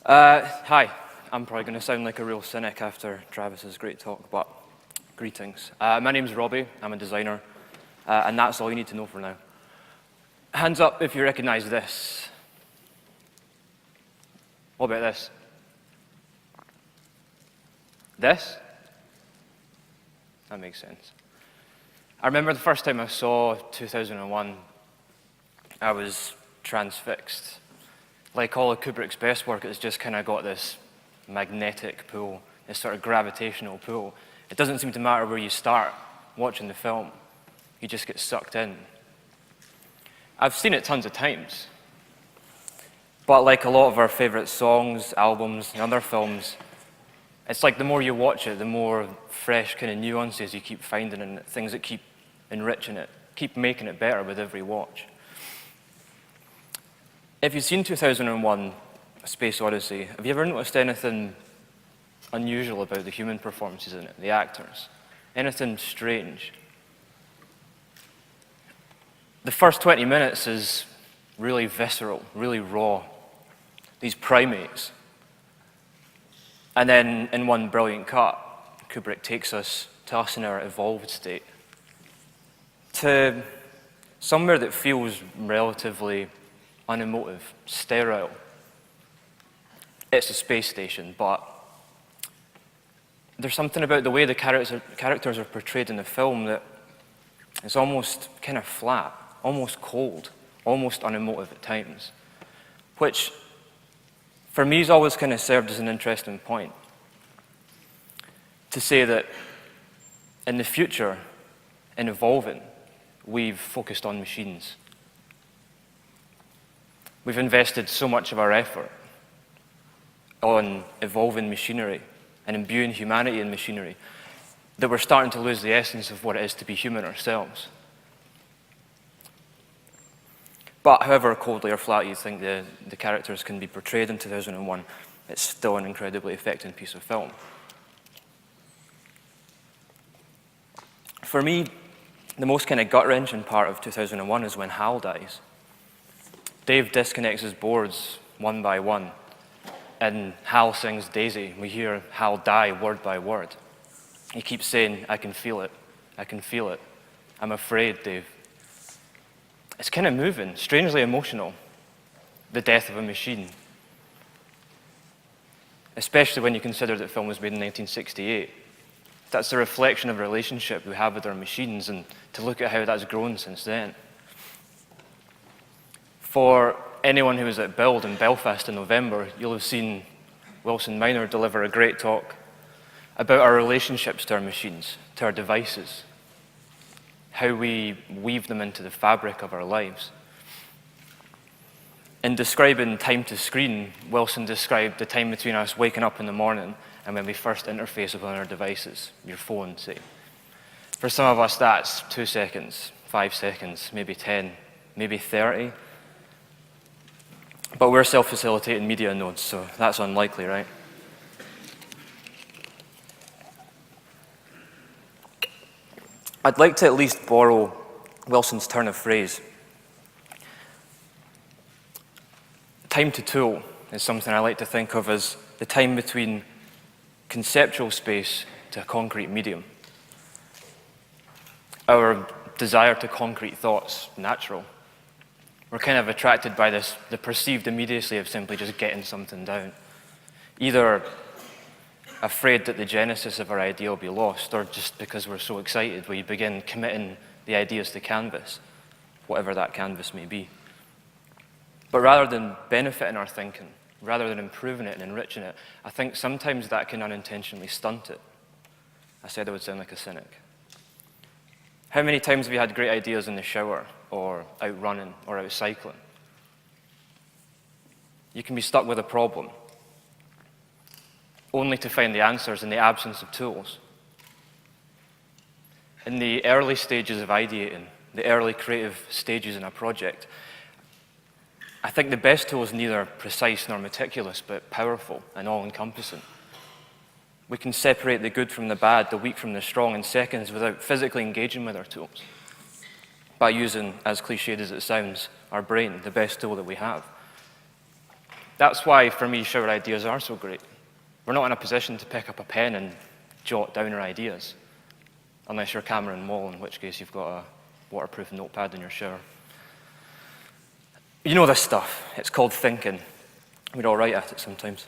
Hi, I'm probably going to sound like a real cynic after Travis's great talk, but greetings. My name's Robbie, I'm a designer, and that's all you need to know for now. Hands up if you recognize this. What about this? This? That makes sense. I remember the first time I saw 2001, I was transfixed. Like all of Kubrick's best work, it's just kind of got this magnetic pull, this sort of gravitational pull. It doesn't seem to matter where you start watching the film. You just get sucked in. I've seen it tons of times. But like a lot of our favorite songs, albums, and other films, it's like the more you watch it, the more fresh kind of nuances you keep finding in it, things that keep enriching it, keep making it better with every watch. If you've seen 2001, A Space Odyssey, have you ever noticed anything unusual about the human performances in it, the actors? Anything strange? The first 20 minutes is really visceral, really raw. These primates. And then, in one brilliant cut, Kubrick takes us to us in our evolved state, to somewhere that feels relatively unemotive, sterile. It's a space station, but there's something about the way the characters are portrayed in the film that is almost kind of flat, almost cold, almost unemotive at times, which for me has always kind of served as an interesting point to say that in the future, in evolving, we've focused on machines. We've invested so much of our effort on evolving machinery and imbuing humanity in machinery that we're starting to lose the essence of what it is to be human ourselves. But however coldly or flat you think the characters can be portrayed in 2001, it's still an incredibly effective piece of film. For me, the most kind of gut-wrenching part of 2001 is when Hal dies. Dave disconnects his boards one by one, and Hal sings Daisy. We hear Hal die word by word. He keeps saying, "I can feel it, I can feel it. I'm afraid, Dave." It's kind of moving, strangely emotional, the death of a machine. Especially when you consider that the film was made in 1968. That's a reflection of the relationship we have with our machines, and to look at how that's grown since then. For anyone who was at Build in Belfast in November, you'll have seen Wilson Minor deliver a great talk about our relationships to our machines, to our devices, how we weave them into the fabric of our lives. In describing time to screen, Wilson described the time between us waking up in the morning and when we first interface with our devices, your phone, say. For some of us, that's 2 seconds, 5 seconds, maybe 10, maybe 30. But we're self-facilitating media nodes, so that's unlikely, right? I'd like to at least borrow Wilson's turn of phrase. Time to tool is something I like to think of as the time between conceptual space to a concrete medium. Our desire to concrete thoughts, natural. We're kind of attracted by the perceived immediacy of simply just getting something down. Either afraid that the genesis of our idea will be lost, or just because we're so excited, we begin committing the ideas to canvas, whatever that canvas may be. But rather than benefiting our thinking, rather than improving it and enriching it, I think sometimes that can unintentionally stunt it. I said I would sound like a cynic. How many times have you had great ideas in the shower, or out running, or out cycling? You can be stuck with a problem, only to find the answers in the absence of tools. In the early stages of ideating, the early creative stages in a project, I think the best tool is neither precise nor meticulous, but powerful and all-encompassing. We can separate the good from the bad, the weak from the strong in seconds without physically engaging with our tools, by using, as cliched as it sounds, our brain, the best tool that we have. That's why, for me, shower ideas are so great. We're not in a position to pick up a pen and jot down our ideas, unless you're Cameron Wall, in which case you've got a waterproof notepad in your shower. You know this stuff. It's called thinking. We're all right at it sometimes.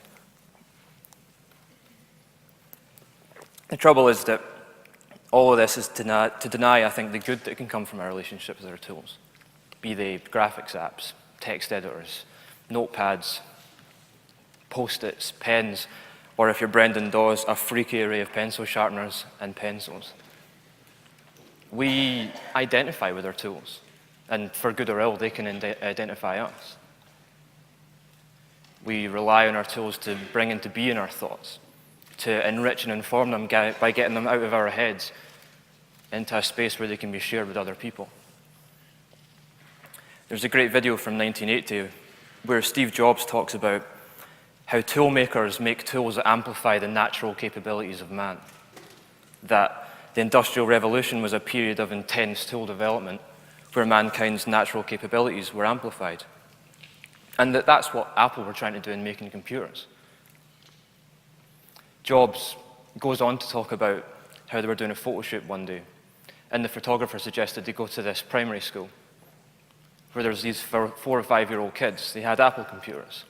The trouble is that all of this is to deny, I think, the good that can come from our relationship with our tools, be they graphics apps, text editors, notepads, Post-its, pens, or if you're Brendan Dawes, a freaky array of pencil sharpeners and pencils. We identify with our tools, and for good or ill, they can identify us. We rely on our tools to bring into being our thoughts, to enrich and inform them by getting them out of our heads into a space where they can be shared with other people. There's a great video from 1980 where Steve Jobs talks about how tool makers make tools that amplify the natural capabilities of man. That the Industrial Revolution was a period of intense tool development where mankind's natural capabilities were amplified. And that's what Apple were trying to do in making computers. Jobs goes on to talk about how they were doing a photo shoot one day, and the photographer suggested they go to this primary school where there's these 4 or 5-year-old kids. They had Apple computers.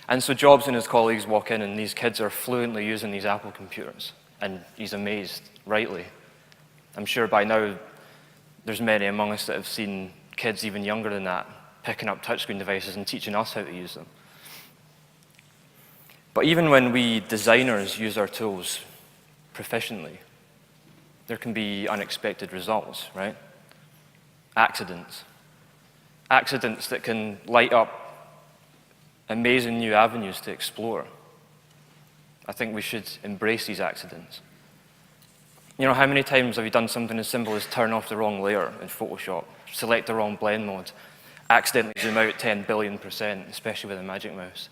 And so Jobs and his colleagues walk in, and these kids are fluently using these Apple computers. And he's amazed, rightly. I'm sure by now there's many among us that have seen kids even younger than that picking up touchscreen devices and teaching us how to use them. But even when we designers use our tools proficiently, there can be unexpected results, right? Accidents. Accidents that can light up amazing new avenues to explore. I think we should embrace these accidents. You know, how many times have you done something as simple as turn off the wrong layer in Photoshop, select the wrong blend mode, accidentally zoom out 10 billion%, especially with a magic mouse,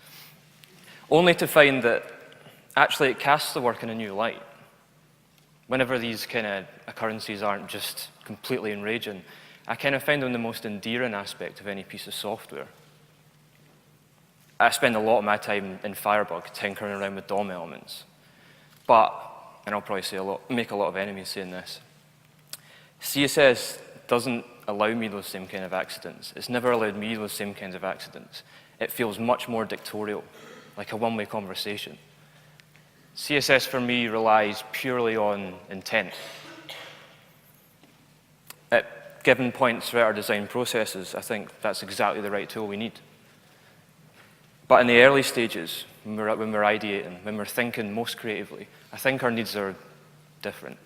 only to find that actually it casts the work in a new light. Whenever these kind of occurrences aren't just completely enraging, I kind of find them the most endearing aspect of any piece of software. I spend a lot of my time in Firebug tinkering around with DOM elements. But, and I'll probably make a lot of enemies saying this, CSS doesn't allow me those same kind of accidents. It's never allowed me those same kinds of accidents. It feels much more dictatorial, like a one-way conversation. CSS for me relies purely on intent. At given points throughout our design processes, I think that's exactly the right tool we need. But in the early stages, when we're ideating, when we're thinking most creatively, I think our needs are different.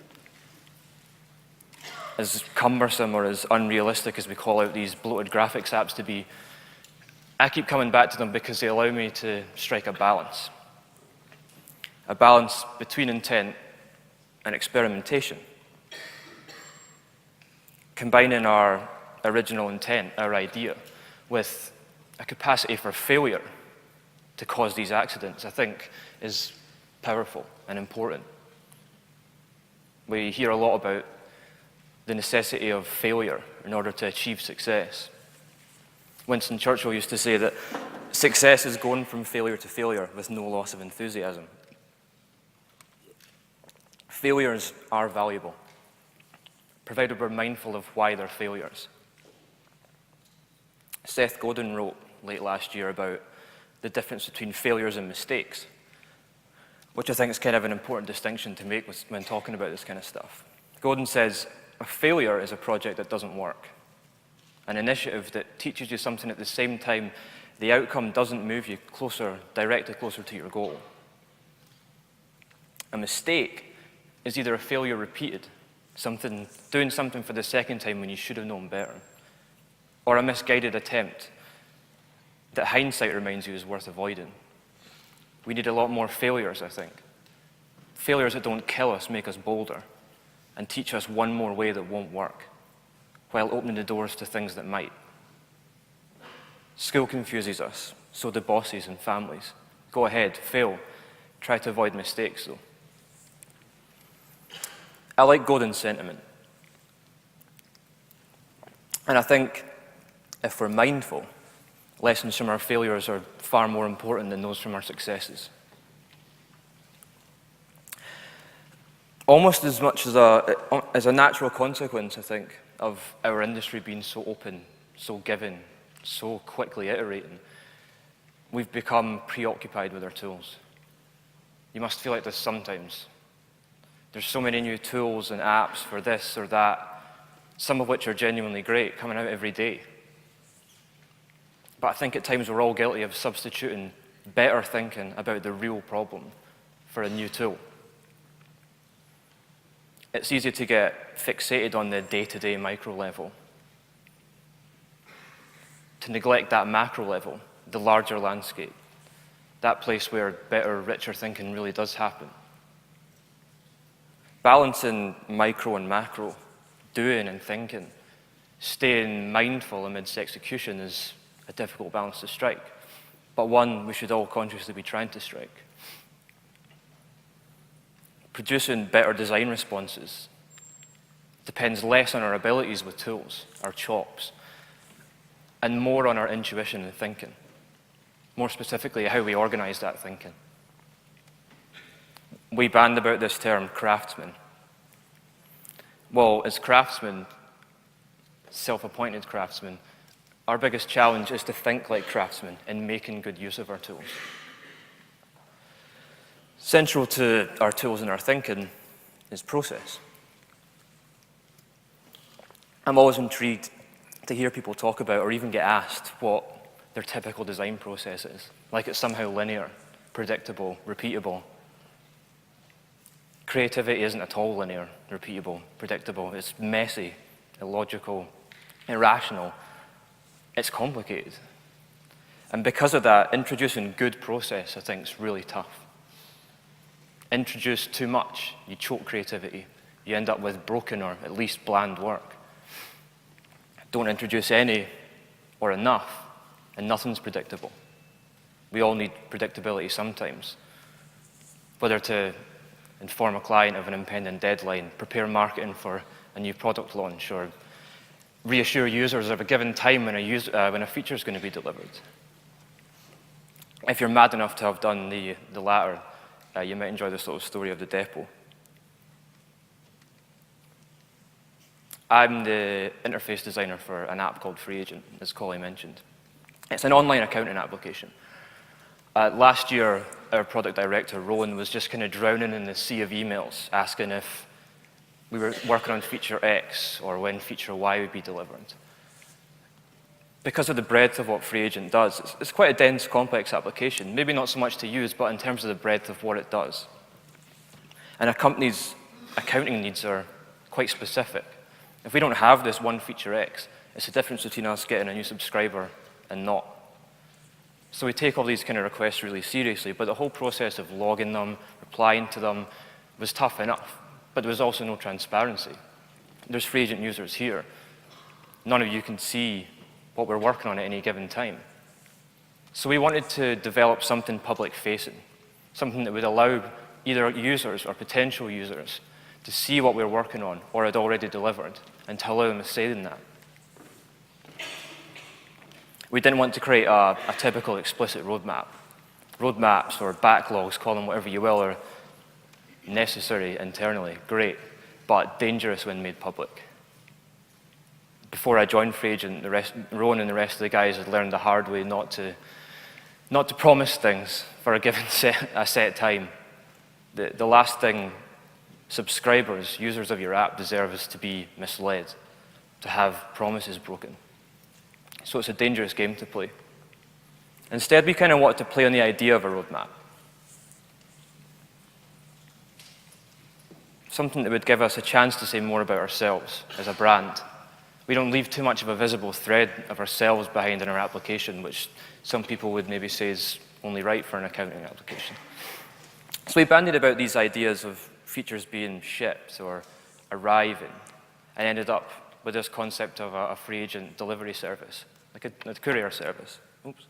As cumbersome or as unrealistic as we call out these bloated graphics apps to be, I keep coming back to them because they allow me to strike a balance. A balance between intent and experimentation. Combining our original intent, our idea, with a capacity for failure to cause these accidents, I think, is powerful and important. We hear a lot about the necessity of failure in order to achieve success. Winston Churchill used to say that success is going from failure to failure with no loss of enthusiasm. Failures are valuable, provided we're mindful of why they're failures. Seth Godin wrote late last year about the difference between failures and mistakes, which I think is kind of an important distinction to make when talking about this kind of stuff. Godin says, a failure is a project that doesn't work, an initiative that teaches you something at the same time the outcome doesn't move you directly closer to your goal. A mistake is either a failure repeated, doing something for the second time when you should have known better, or a misguided attempt that hindsight reminds you is worth avoiding. We need a lot more failures, I think. Failures that don't kill us make us bolder and teach us one more way that won't work, while opening the doors to things that might. School confuses us, so do bosses and families. Go ahead, fail. Try to avoid mistakes, though. I like Godin's sentiment. And I think if we're mindful, Lessons from our failures are far more important than those from our successes. Almost as much as a natural consequence, I think, of our industry being so open, so giving, so quickly iterating, we've become preoccupied with our tools. You must feel like this sometimes. There's so many new tools and apps for this or that, some of which are genuinely great, coming out every day. But I think at times we're all guilty of substituting better thinking about the real problem for a new tool. It's easy to get fixated on the day-to-day micro level, to neglect that macro level, the larger landscape, that place where better, richer thinking really does happen. Balancing micro and macro, doing and thinking, staying mindful amidst execution is a difficult balance to strike, but one we should all consciously be trying to strike. Producing better design responses depends less on our abilities with tools, our chops, and more on our intuition and thinking. More specifically, how we organize that thinking. We band about this term, craftsman. Well, as craftsmen, self-appointed craftsmen, our biggest challenge is to think like craftsmen in making good use of our tools. Central to our tools and our thinking is process. I'm always intrigued to hear people talk about or even get asked what their typical design process is, like it's somehow linear, predictable, repeatable. Creativity isn't at all linear, repeatable, predictable. It's messy, illogical, irrational. It's complicated. And because of that, introducing good process, I think, is really tough. Introduce too much, you choke creativity. You end up with broken or at least bland work. Don't introduce any or enough, and nothing's predictable. We all need predictability sometimes, whether to inform a client of an impending deadline, prepare marketing for a new product launch, or reassure users of a given time when a feature is going to be delivered. If you're mad enough to have done the latter, you might enjoy this little story of the depot. I'm the interface designer for an app called Free Agent, as Collie mentioned. It's an online accounting application. Last year, our product director, Rowan, was just kind of drowning in the sea of emails, asking if we were working on feature X or when feature Y would be delivered. Because of the breadth of what Free Agent does, it's quite a dense, complex application. Maybe not so much to use, but in terms of the breadth of what it does. And a company's accounting needs are quite specific. If we don't have this one feature X, it's the difference between us getting a new subscriber and not. So we take all these kind of requests really seriously, but the whole process of logging them, replying to them, was tough enough. But there was also no transparency. There's Free Agent users here. None of you can see what we're working on at any given time. So we wanted to develop something public-facing, something that would allow either users or potential users to see what we're working on or had already delivered, and to allow them a say in that. We didn't want to create a typical explicit roadmap. Roadmaps or backlogs, call them whatever you will, are necessary internally, great, but dangerous when made public. Before I joined Free Agent, Rowan and the rest of the guys had learned the hard way not to promise things for a given set time. The last thing subscribers, users of your app, deserve is to be misled, to have promises broken. So it's a dangerous game to play. Instead, we kind of wanted to play on the idea of a roadmap. Something that would give us a chance to say more about ourselves as a brand. We don't leave too much of a visible thread of ourselves behind in our application, which some people would maybe say is only right for an accounting application. So we bandied about these ideas of features being shipped or arriving, and ended up with this concept of a Free Agent delivery service, like a courier service. Oops.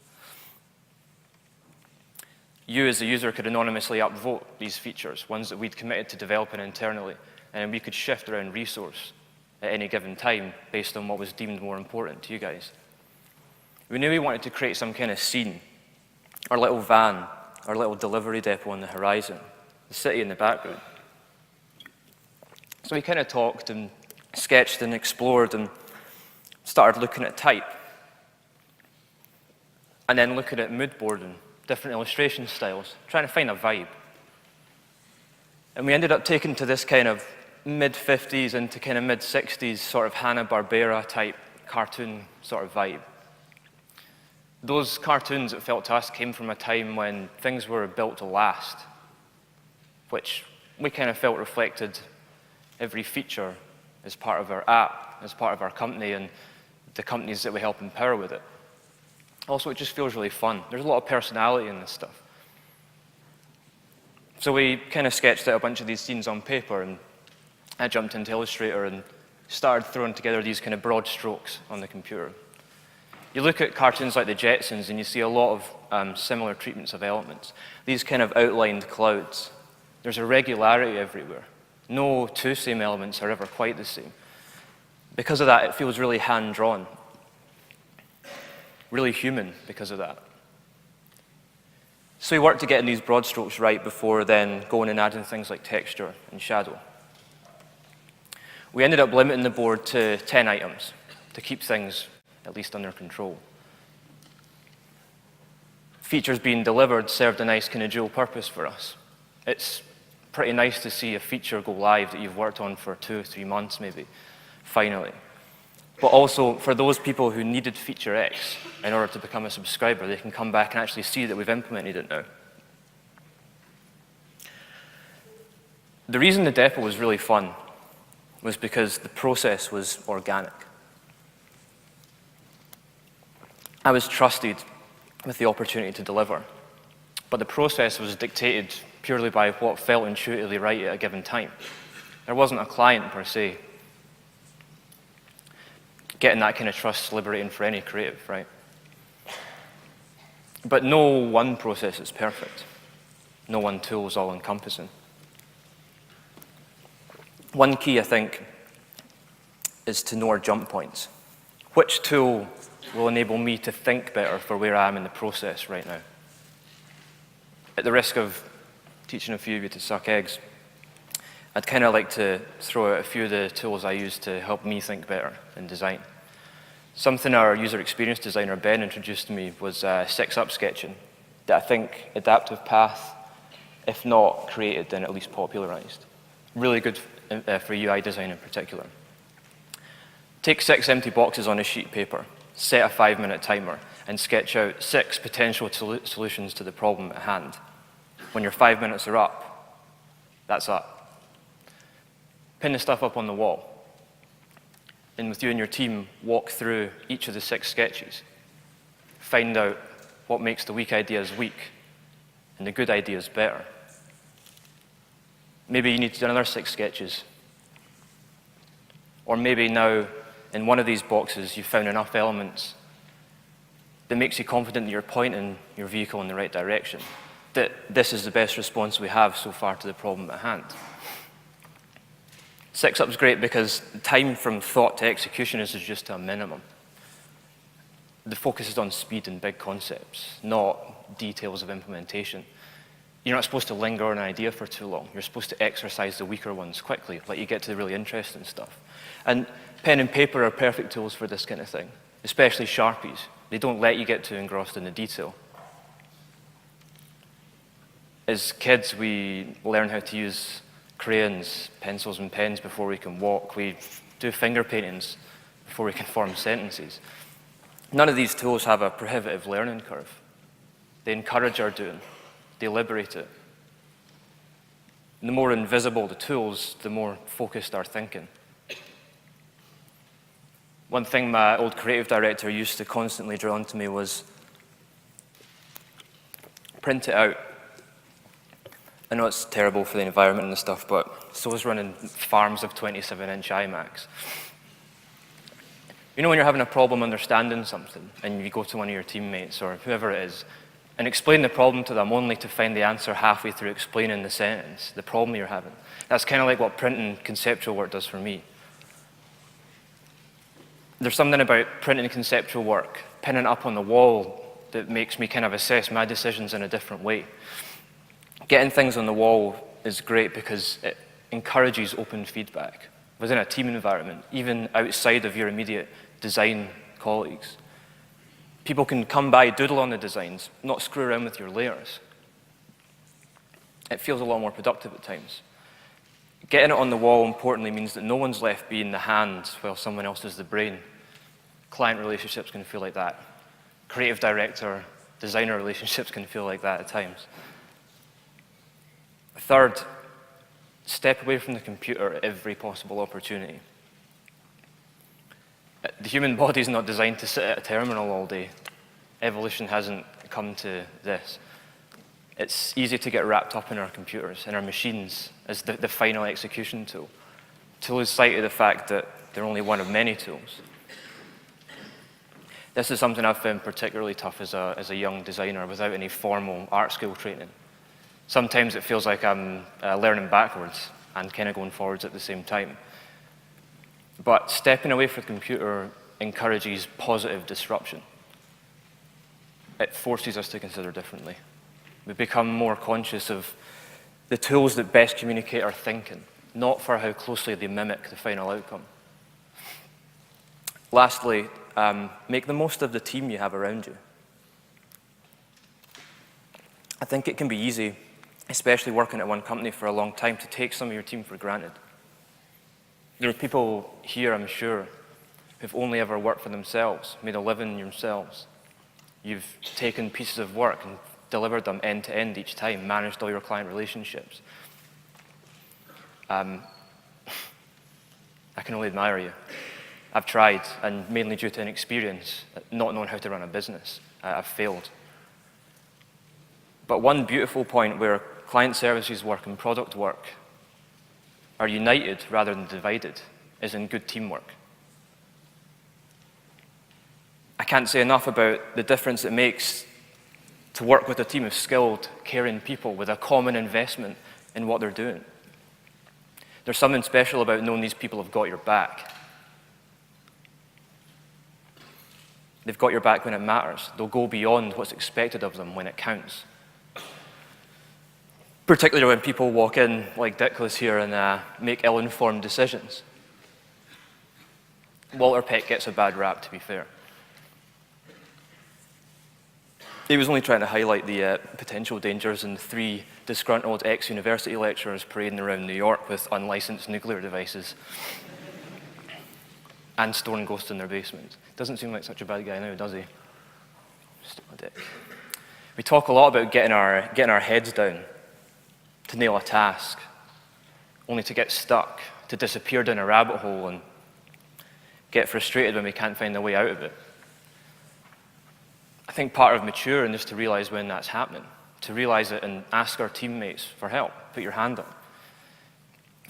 You as a user could anonymously upvote these features, ones that we'd committed to developing internally, and we could shift around resource at any given time based on what was deemed more important to you guys. We knew we wanted to create some kind of scene, our little van, our little delivery depot on the horizon, the city in the background. So we kind of talked and sketched and explored and started looking at type. And then looking at mood board and different illustration styles, trying to find a vibe. And we ended up taking to this kind of mid-50s into kind of mid-60s sort of Hanna-Barbera type cartoon sort of vibe. Those cartoons, it felt to us, came from a time when things were built to last, which we kind of felt reflected every feature as part of our app, as part of our company, and the companies that we help empower with it. Also, it just feels really fun. There's a lot of personality in this stuff. So we kind of sketched out a bunch of these scenes on paper, and I jumped into Illustrator and started throwing together these kind of broad strokes on the computer. You look at cartoons like the Jetsons and you see a lot of similar treatments of elements. These kind of outlined clouds. There's a regularity everywhere. No two same elements are ever quite the same. Because of that, it feels really hand-drawn. Really human because of that. So we worked to getting these broad strokes right before then going and adding things like texture and shadow. We ended up limiting the board to 10 items to keep things at least under control. Features being delivered served a nice kind of dual purpose for us. It's pretty nice to see a feature go live that you've worked on for 2 or 3 months maybe, finally. But also, for those people who needed feature X in order to become a subscriber, they can come back and actually see that we've implemented it now. The reason the depot was really fun was because the process was organic. I was trusted with the opportunity to deliver, but the process was dictated purely by what felt intuitively right at a given time. There wasn't a client per se. Getting that kind of trust is liberating for any creative, right? But no one process is perfect. No one tool is all-encompassing. One key, I think, is to know our jump points. Which tool will enable me to think better for where I am in the process right now? At the risk of teaching a few of you to suck eggs, I'd kind of like to throw out a few of the tools I use to help me think better in design. Something our user experience designer, Ben, introduced to me was 6-up sketching, that I think Adaptive Path, if not created, then at least popularized. Really good for UI design in particular. Take 6 empty boxes on a sheet of paper, set a 5-minute timer, and sketch out 6 potential solutions to the problem at hand. When your 5 minutes are up, that's up. Pin the stuff up on the wall. And with you and your team, walk through each of the 6 sketches. Find out what makes the weak ideas weak and the good ideas better. Maybe you need to do another 6 sketches. Or maybe now, in one of these boxes, you've found enough elements that makes you confident that you're pointing your vehicle in the right direction, that this is the best response we have so far to the problem at hand. 6-up is great because time from thought to execution is reduced to a minimum. The focus is on speed and big concepts, not details of implementation. You're not supposed to linger on an idea for too long. You're supposed to exercise the weaker ones quickly, like you get to the really interesting stuff. And pen and paper are perfect tools for this kind of thing, especially Sharpies. They don't let you get too engrossed in the detail. As kids, we learn how to use crayons, pencils, and pens before we can walk. We do finger paintings before we can form sentences. None of these tools have a prohibitive learning curve. They encourage our doing. They liberate it. And the more invisible the tools, the more focused our thinking. One thing my old creative director used to constantly drill into me was print it out. I know it's terrible for the environment and stuff, but so is running farms of 27-inch iMacs. You know when you're having a problem understanding something and you go to one of your teammates or whoever it is and explain the problem to them only to find the answer halfway through explaining the sentence, the problem you're having. That's kind of like what printing conceptual work does for me. There's something about printing conceptual work pinning it up on the wall that makes me kind of assess my decisions in a different way. Getting things on the wall is great because it encourages open feedback within a team environment, even outside of your immediate design colleagues. People can come by, doodle on the designs, not screw around with your layers. It feels a lot more productive at times. Getting it on the wall, importantly, means that no one's left being the hand while someone else is the brain. Client relationships can feel like that. Creative director, designer relationships can feel like that at times. Third, step away from the computer at every possible opportunity. The human body is not designed to sit at a terminal all day. Evolution hasn't come to this. It's easy to get wrapped up in our computers, in our machines, as the final execution tool, to lose sight of the fact that they're only one of many tools. This is something I've found particularly tough as a young designer without any formal art school training. Sometimes it feels like I'm learning backwards and kind of going forwards at the same time. But stepping away from the computer encourages positive disruption. It forces us to consider differently. We become more conscious of the tools that best communicate our thinking, not for how closely they mimic the final outcome. Lastly, make the most of the team you have around you. I think it can be easy, especially working at one company for a long time, to take some of your team for granted. There are people here, I'm sure, who've only ever worked for themselves, made a living themselves. You've taken pieces of work and delivered them end to end each time, managed all your client relationships. I can only admire you. I've tried, and mainly due to inexperience, not knowing how to run a business, I've failed. But one beautiful point where client services work and product work are united rather than divided is in good teamwork. I can't say enough about the difference it makes to work with a team of skilled, caring people with a common investment in what they're doing. There's something special about knowing these people have got your back. They've got your back when it matters. They'll go beyond what's expected of them when it counts. Particularly when people walk in, like Dickless here, and make ill-informed decisions. Walter Peck gets a bad rap, to be fair. He was only trying to highlight the potential dangers in 3 disgruntled ex-university lecturers parading around New York with unlicensed nuclear devices and storing ghosts in their basement. Doesn't seem like such a bad guy now, does he? Stupid dick. We talk a lot about getting our heads down to nail a task, only to get stuck, to disappear down a rabbit hole and get frustrated when we can't find a way out of it. I think part of maturing is to realize when that's happening, to realize it and ask our teammates for help, put your hand up.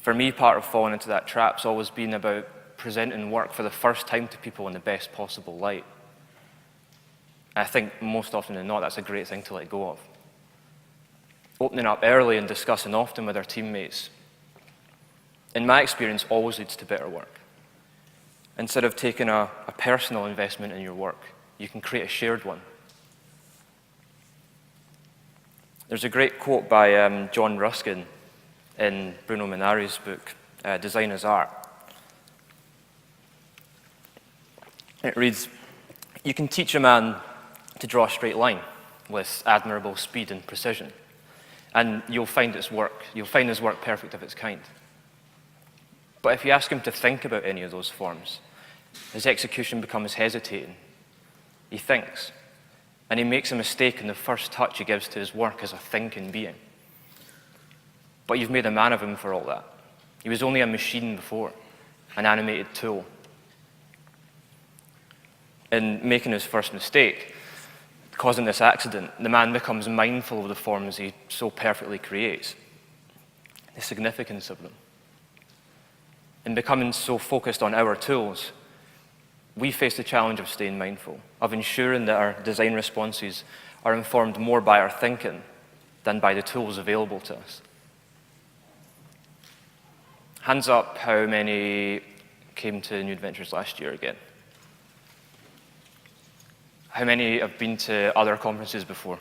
For me, part of falling into that trap's always been about presenting work for the first time to people in the best possible light. I think most often than not, that's a great thing to let go of. Opening up early and discussing often with our teammates, in my experience, always leads to better work. Instead of taking a personal investment in your work, you can create a shared one. There's a great quote by John Ruskin in Bruno Munari's book, Design as Art. It reads, "You can teach a man to draw a straight line with admirable speed and precision, and you'll find his work perfect of its kind. But if you ask him to think about any of those forms, his execution becomes hesitating. He thinks, and he makes a mistake in the first touch he gives to his work as a thinking being. But you've made a man of him for all that. He was only a machine before, an animated tool. In making his first mistake, causing this accident, the man becomes mindful of the forms he so perfectly creates, the significance of them. In becoming so focused on our tools, we face the challenge of staying mindful, of ensuring that our design responses are informed more by our thinking than by the tools available to us." Hands up how many came to New Adventures last year again. How many have been to other conferences before?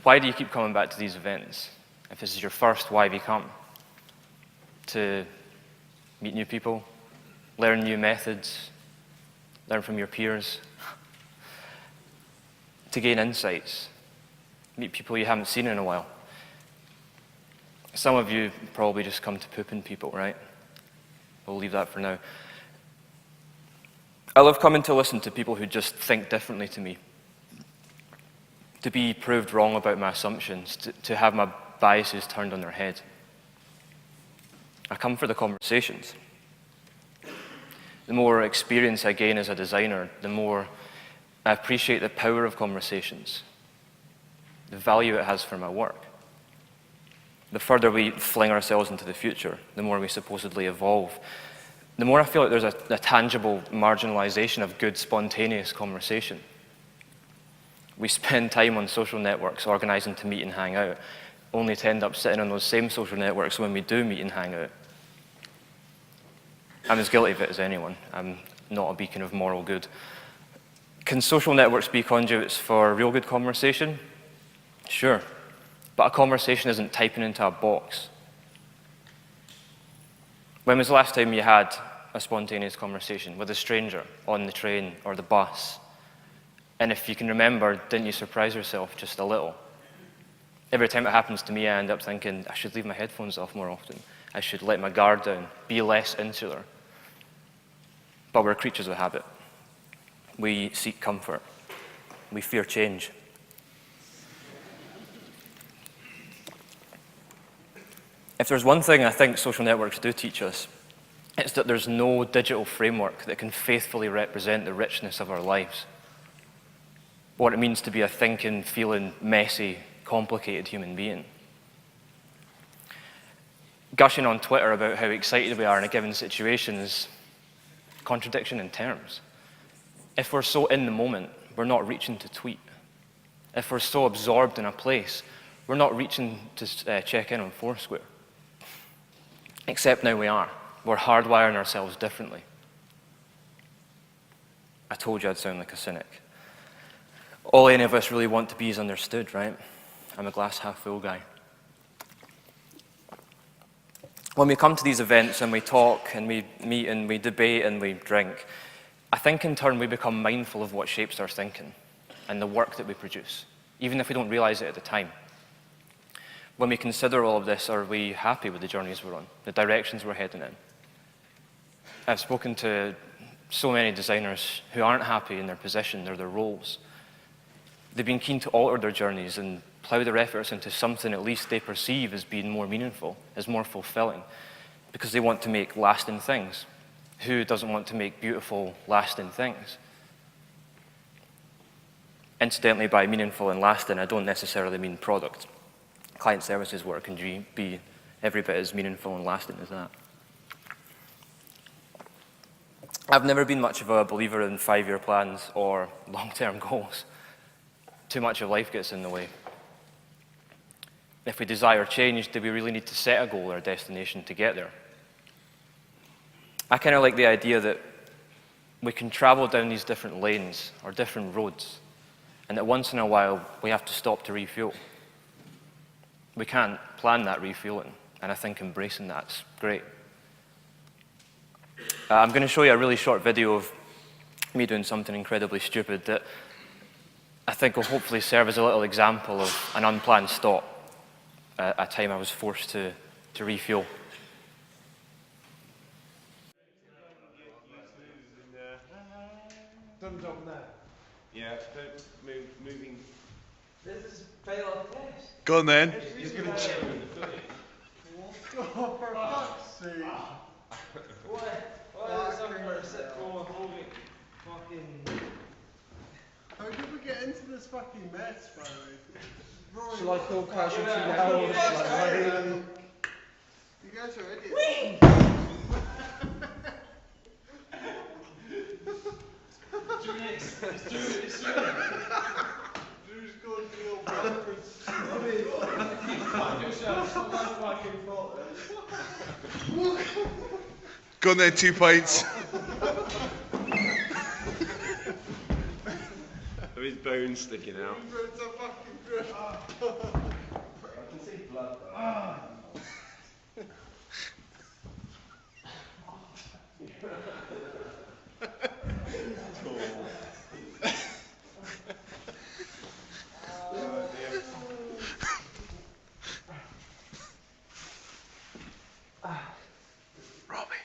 Why do you keep coming back to these events? If this is your first, why have you come? To meet new people, learn new methods, learn from your peers, to gain insights, meet people you haven't seen in a while. Some of you probably just come to poop in people, right? We'll leave that for now. I love coming to listen to people who just think differently to me, to be proved wrong about my assumptions, to have my biases turned on their head. I come for the conversations. The more experience I gain as a designer, the more I appreciate the power of conversations, the value it has for my work. The further we fling ourselves into the future, the more we supposedly evolve, the more I feel like there's a tangible marginalization of good, spontaneous conversation. We spend time on social networks organizing to meet and hang out, only to end up sitting on those same social networks when we do meet and hang out. I'm as guilty of it as anyone. I'm not a beacon of moral good. Can social networks be conduits for real good conversation? Sure. But a conversation isn't typing into a box. When was the last time you had a spontaneous conversation with a stranger on the train or the bus? And if you can remember, didn't you surprise yourself just a little? Every time it happens to me, I end up thinking, I should leave my headphones off more often. I should let my guard down, be less insular. But we're creatures of habit. We seek comfort. We fear change. If there's one thing I think social networks do teach us, it's that there's no digital framework that can faithfully represent the richness of our lives. What it means to be a thinking, feeling, messy, complicated human being. Gushing on Twitter about how excited we are in a given situation is contradiction in terms. If we're so in the moment, we're not reaching to tweet. If we're so absorbed in a place, we're not reaching to check in on Foursquare. Except now we are. We're hardwiring ourselves differently. I told you I'd sound like a cynic. All any of us really want to be is understood, right? I'm a glass half full guy. When we come to these events and we talk and we meet and we debate and we drink, I think in turn we become mindful of what shapes our thinking and the work that we produce, even if we don't realize it at the time. When we consider all of this, are we happy with the journeys we're on, the directions we're heading in? I've spoken to so many designers who aren't happy in their position or their roles. They've been keen to alter their journeys and plough their efforts into something at least they perceive as being more meaningful, as more fulfilling, because they want to make lasting things. Who doesn't want to make beautiful, lasting things? Incidentally, by meaningful and lasting, I don't necessarily mean product. Client services work can be every bit as meaningful and lasting as that. I've never been much of a believer in 5-year plans or long-term goals. Too much of life gets in the way. If we desire change, do we really need to set a goal or a destination to get there? I kind of like the idea that we can travel down these different lanes or different roads, and that once in a while we have to stop to refuel. We can't plan that refueling, and I think embracing that's great. I'm going to show you a really short video of me doing something incredibly stupid that I think will hopefully serve as a little example of an unplanned stop at a time I was forced to refuel. Thumbs up there. Yeah, don't moving. This is fail on test. Go on then. He's gonna check. Oh, for fuck's sake. Why is someone for a sitcom holding fucking... How did we get into this fucking mess, by the way? Shall I call casualty now? You guys are idiots. Drew's going to feel backwards. Go on then, 2 pints. bone sticking out. It's a fucking grip. I can see blood Robbie.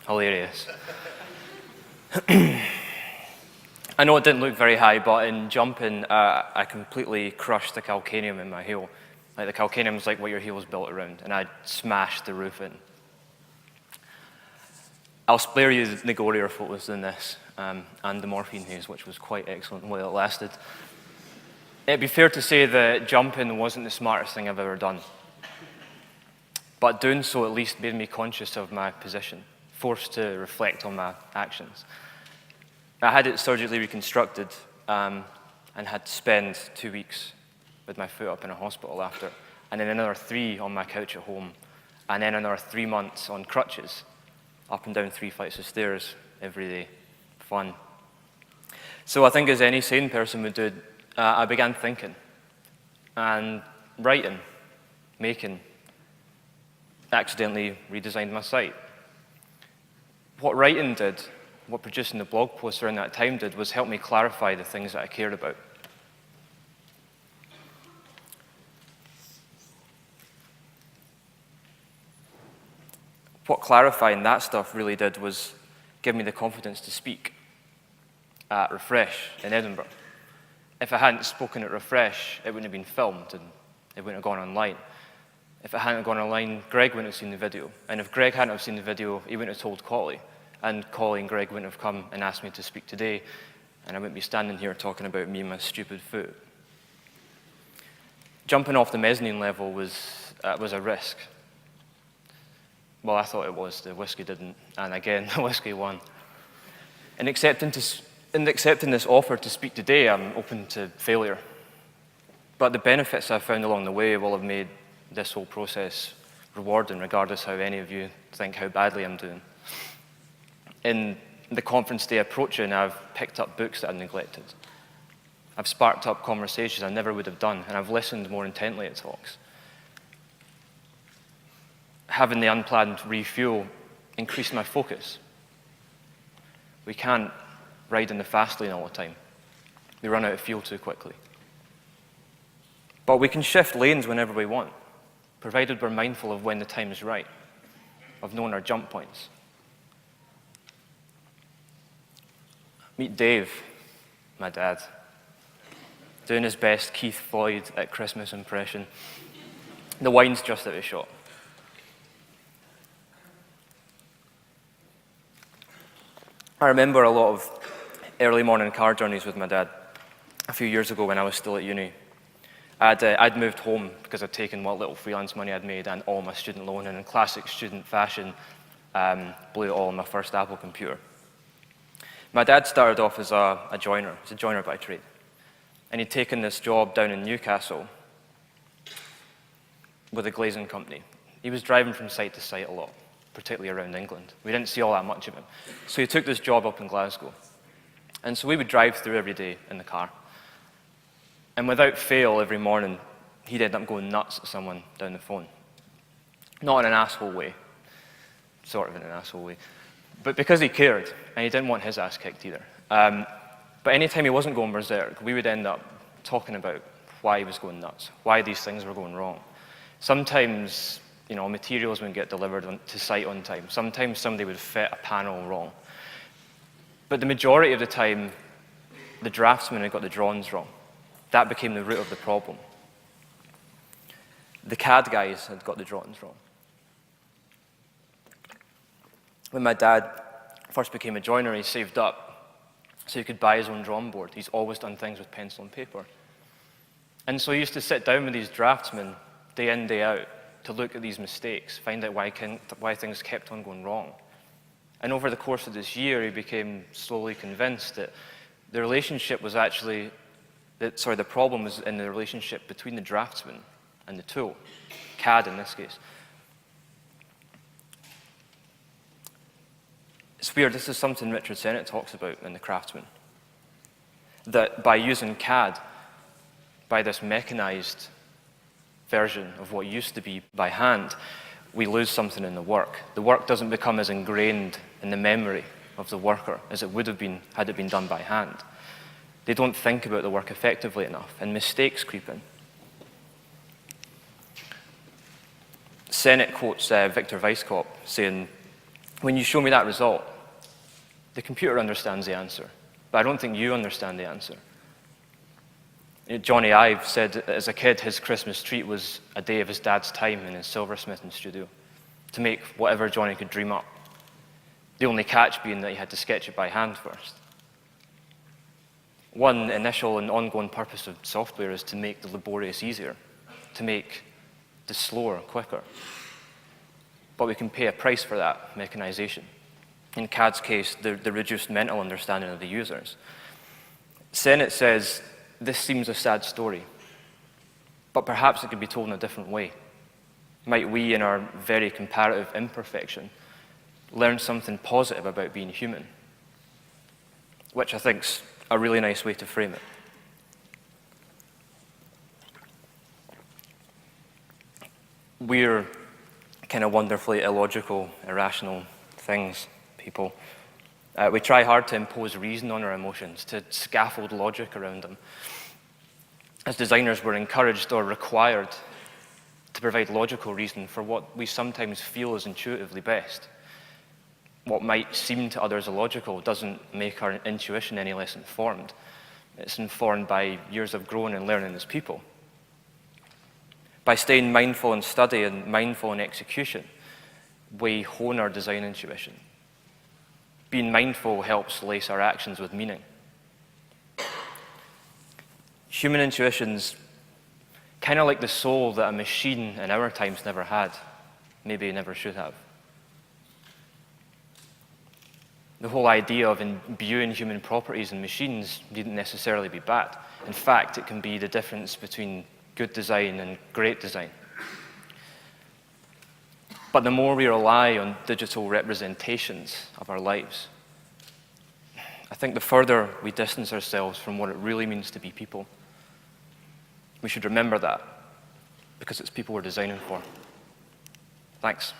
Hilarious. I know it didn't look very high, but in jumping, I completely crushed the calcaneum in my heel. Like the calcaneum is like what your heel is built around, and I smashed the roof in. I'll spare you the gorier photos than this, and the morphine haze, which was quite excellent while it lasted. It'd be fair to say that jumping wasn't the smartest thing I've ever done. But doing so at least made me conscious of my position, forced to reflect on my actions. I had it surgically reconstructed and had to spend 2 weeks with my foot up in a hospital after, and then another 3 on my couch at home, and then another 3 months on crutches, up and down 3 flights of stairs every day. Fun. So I think as any sane person would do, I began thinking and writing, making, accidentally redesigned my site. What writing did, what producing the blog posts around that time did, was help me clarify the things that I cared about. What clarifying that stuff really did was give me the confidence to speak at Refresh in Edinburgh. If I hadn't spoken at Refresh, it wouldn't have been filmed and it wouldn't have gone online. If it hadn't gone online, Greg wouldn't have seen the video. And if Greg hadn't have seen the video, he wouldn't have told Collie. And Collie and Greg wouldn't have come and asked me to speak today, and I wouldn't be standing here talking about me and my stupid foot. Jumping off the mezzanine level was a risk. Well, I thought it was. The whiskey didn't. And again, the whiskey won. In accepting this offer to speak today, I'm open to failure. But the benefits I've found along the way will have made this whole process rewarding, regardless how any of you think how badly I'm doing. In the conference day approaching, I've picked up books that I'd neglected. I've sparked up conversations I never would have done, and I've listened more intently at talks. Having the unplanned refuel increased my focus. We can't ride in the fast lane all the time. We run out of fuel too quickly. But we can shift lanes whenever we want, provided we're mindful of when the time is right, of knowing our jump points. Meet Dave, my dad, doing his best Keith Floyd at Christmas impression. The wine's just out of shot. I remember a lot of early morning car journeys with my dad a few years ago when I was still at uni. I'd moved home because I'd taken what little freelance money I'd made and all my student loan, and in classic student fashion, blew it all on my first Apple computer. My dad started off as a joiner. He's a joiner by trade. And he'd taken this job down in Newcastle with a glazing company. He was driving from site to site a lot, particularly around England. We didn't see all that much of him. So he took this job up in Glasgow. And so we would drive through every day in the car. And without fail, every morning, he'd end up going nuts at someone down the phone. Not in an asshole way, sort of in an asshole way, but because he cared, and he didn't want his ass kicked either. But anytime he wasn't going berserk, we would end up talking about why he was going nuts, why these things were going wrong. Sometimes, materials wouldn't get delivered to site on time. Sometimes somebody would fit a panel wrong. But the majority of the time, the draftsman had got the drawings wrong. That became the root of the problem. The CAD guys had got the drawings wrong. When my dad first became a joiner, he saved up so he could buy his own drawing board. He's always done things with pencil and paper. And so he used to sit down with these draftsmen day in, day out to look at these mistakes, find out why things kept on going wrong. And over the course of this year, he became slowly convinced that the relationship was actually, the problem was in the relationship between the draftsman and the tool, CAD in this case. It's weird, this is something Richard Sennett talks about in The Craftsman, that by using CAD, by this mechanized version of what used to be by hand, we lose something in the work. The work doesn't become as ingrained in the memory of the worker as it would have been had it been done by hand. They don't think about the work effectively enough, and mistakes creep in. Sennett quotes Victor Weisskopf saying, "When you show me that result, the computer understands the answer, but I don't think you understand the answer." Johnny Ive said that as a kid, his Christmas treat was a day of his dad's time in his silversmithing studio to make whatever Johnny could dream up. The only catch being that he had to sketch it by hand first. One initial and ongoing purpose of software is to make the laborious easier, to make the slower quicker. But we can pay a price for that mechanization. In CAD's case, the reduced mental understanding of the users. Sennett says, this seems a sad story, but perhaps it could be told in a different way. Might we, in our very comparative imperfection, learn something positive about being human? Which I think's a really nice way to frame it. We're kind of wonderfully illogical, irrational things, people. We try hard to impose reason on our emotions, to scaffold logic around them. As designers, we're encouraged or required to provide logical reason for what we sometimes feel is intuitively best. What might seem to others illogical doesn't make our intuition any less informed. It's informed by years of growing and learning as people. By staying mindful in study and mindful in execution, we hone our design intuition. Being mindful helps lace our actions with meaning. Human intuition's kind of like the soul that a machine in our times never had, maybe never should have. The whole idea of imbuing human properties in machines needn't necessarily be bad. In fact, it can be the difference between good design and great design. But the more we rely on digital representations of our lives, I think the further we distance ourselves from what it really means to be people. We should remember that, because it's people we're designing for. Thanks.